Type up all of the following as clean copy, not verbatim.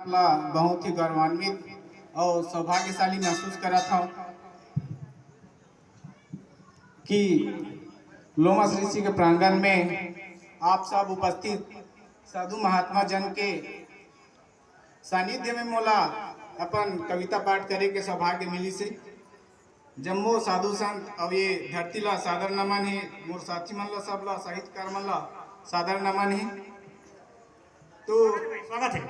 ला बहुत ही गौरवान्वित और सौभाग्यशाली महसूस करा था कि लोमस ऋषि के प्रांगण में आप सब उपस्थित साधु महात्मा जन के सानिध्य में मोला अपन कविता पाठ करे के सौभाग्य मिली से जम्मो साधु संत और ये धरती ला सादर नमन है। मोर साथी मन ला सब ला साहित्यकार मन ला सादर नमन है। तो स्वागत है।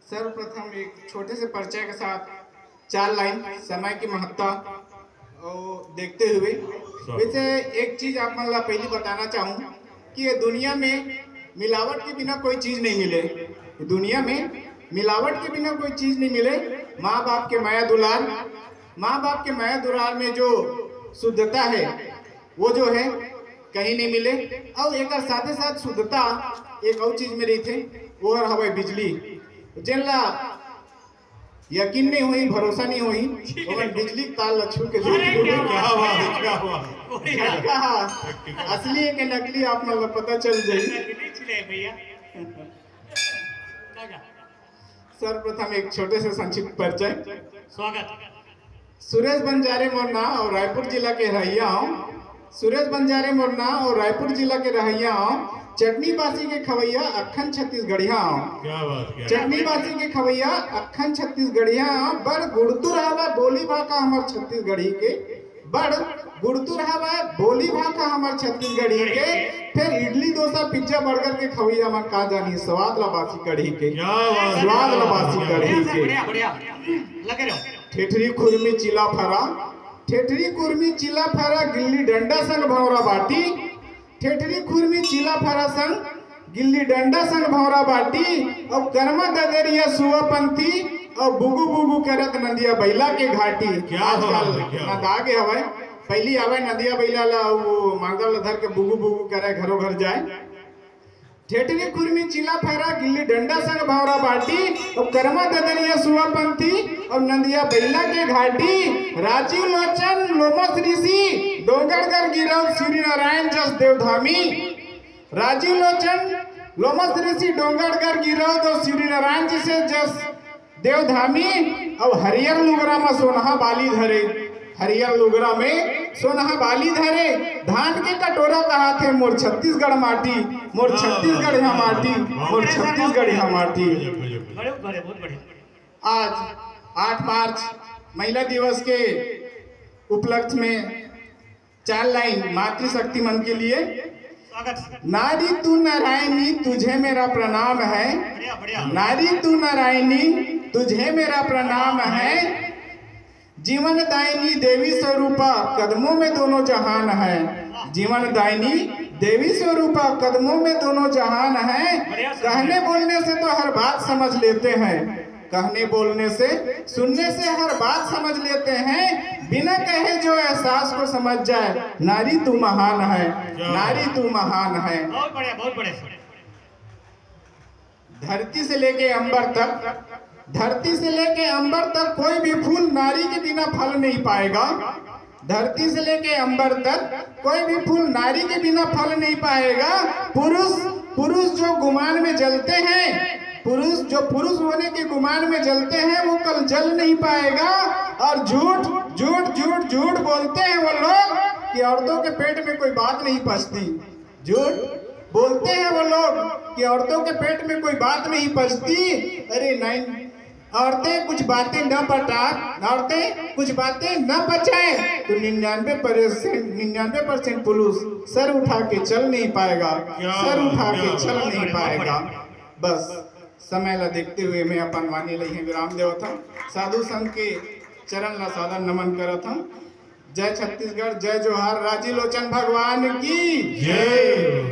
सर्वप्रथम एक छोटे से परिचय के साथ 4 लाइन समय की महत्ता और देखते हुए वैसे एक चीज आप मन ला पहली बताना चाहूँ कि ये दुनिया में मिलावट के बिना कोई चीज नहीं मिले। दुनिया में मिलावट के बिना कोई चीज नहीं मिले। माँ बाप के माया दुलार, माँ बाप के माया दुलार में जो शुद्धता है वो जो है कहीं नहीं मिले। और एक साथ साथ शुद्धता एक और चीज में रही थे वो हवे बिजली। जिनला यकीन नहीं हुई, भरोसा नहीं हुई, और बिजली तार छू के असली है कि नकली आप मतलब पता चल जाए। सर्वप्रथम एक छोटे से संक्षिप्त परिचय। स्वागत। सुरेश बंजारे मोरना और रायपुर जिला के रहिया हूँ। सुरेश बंजारे मोरना और रायपुर जिला के रहिया हूँ। चटनी बासी के खवैया अखन छत्तीसगढ़िया हूँ। चटनी बासी के खवैया अखन छत्तीसगढ़िया बड़ गुड़तुर हवा बोली भाषा हमार छत्तीसगढ़ी के। बड़ गुड़तुर हवा बोली भाषा हमार छत्तीसगढ़ी के। फिर इडली डोसा पिज्जा बर्गर के खवैया हमार का जानी स्वाद ला बासी कढ़ी के। स्वाद ला बासी कढ़ी के। लगे रहो। ठेठरी खुरमी चिला फरा, ठेठरी खुरमी चिला फरा गिल्ली डंडा संग भौरा बाटी। ठेठरी खुरमी चिला फरा संग गिल्ली डंडा संग भौरा बाटी। और कर्मा ददरिया सुआ पंथी और बुगु बुगु करत नदिया बैला के घाटी। ना दागे हवाय पहली आवे नदिया बैला ला वो मांगल धर के बुगु बुगु करे घरों घर जाए। ठेठरी खुरमी चिला फरा गिल्ली डंडा संग भौरा बाटी। और कर्मा ददरिया सुआ पंथी और नदिया बैला के घाटी। राजीव लोचन लोमस ऋषि डोंगरगढ़ गिरव श्री नारायण जस देवधामी। राजीव लोचन लोमस ऋषि डोंगरगढ़ गिरव तो श्री नारायण जी से जस देवधामी। और हरियर लुगरा में सोनहा बाली धरे, हरियर लुगरा में सोनहा बाली धरे। धान के कटोरा कहा थे मोर छत्तीसगढ़ माटी, मोर छत्तीसगढ़ यहाँ माटी, मोर छत्तीसगढ़ यहाँ माटी। आज 8 मार्च महिला दिवस के उपलक्ष्य में 4 लाइन मातृशक्ति मन के लिए। नारी तू नारायणी तुझे मेरा प्रणाम है। नारी तू नारायणी तुझे मेरा प्रणाम है। जीवन दायिनी देवी स्वरूपा कदमों में दोनों जहान है। जीवन दायिनी देवी स्वरूपा कदमों में दोनों जहान है। कहने बोलने से तो हर बात समझ लेते हैं, कहने बोलने से सुनने से हर बात समझ लेते हैं। बिना कहे जो एहसास को समझ जाए नारी तू महान है, नारी तू महान है। बहुत बढ़िया, बहुत बढ़िया। धरती से लेके अंबर तक, धरती से लेके अंबर तक कोई भी फूल नारी के बिना फल नहीं पाएगा। धरती से लेके अंबर तक कोई भी फूल नारी के बिना फल नहीं पाएगा। पुरुष जो गुमान में जलते हैं, पुरुष होने के गुमान में जलते हैं वो कल जल नहीं पाएगा। और झूठ बोलते हैं वो लोग कि औरतों के पेट में कोई बात नहीं पचती। झूठ बोलते हैं वो लोग कि औरतों के पेट में कोई बात नहीं पचती। अरे नहीं, औरतें कुछ बातें न बता, औरतें कुछ बातें न बचाए तो 99% पुरुष सर उठा के चल नहीं पाएगा, सर उठा के चल नहीं पाएगा। बस समय ला देखते हुए मैं अपन वाणी लही विराम देवत हूँ। साधु संत के चरण ला सादर नमन करत हूँ। जय छत्तीसगढ़, जय जोहार। राजी लोचन भगवान की जय।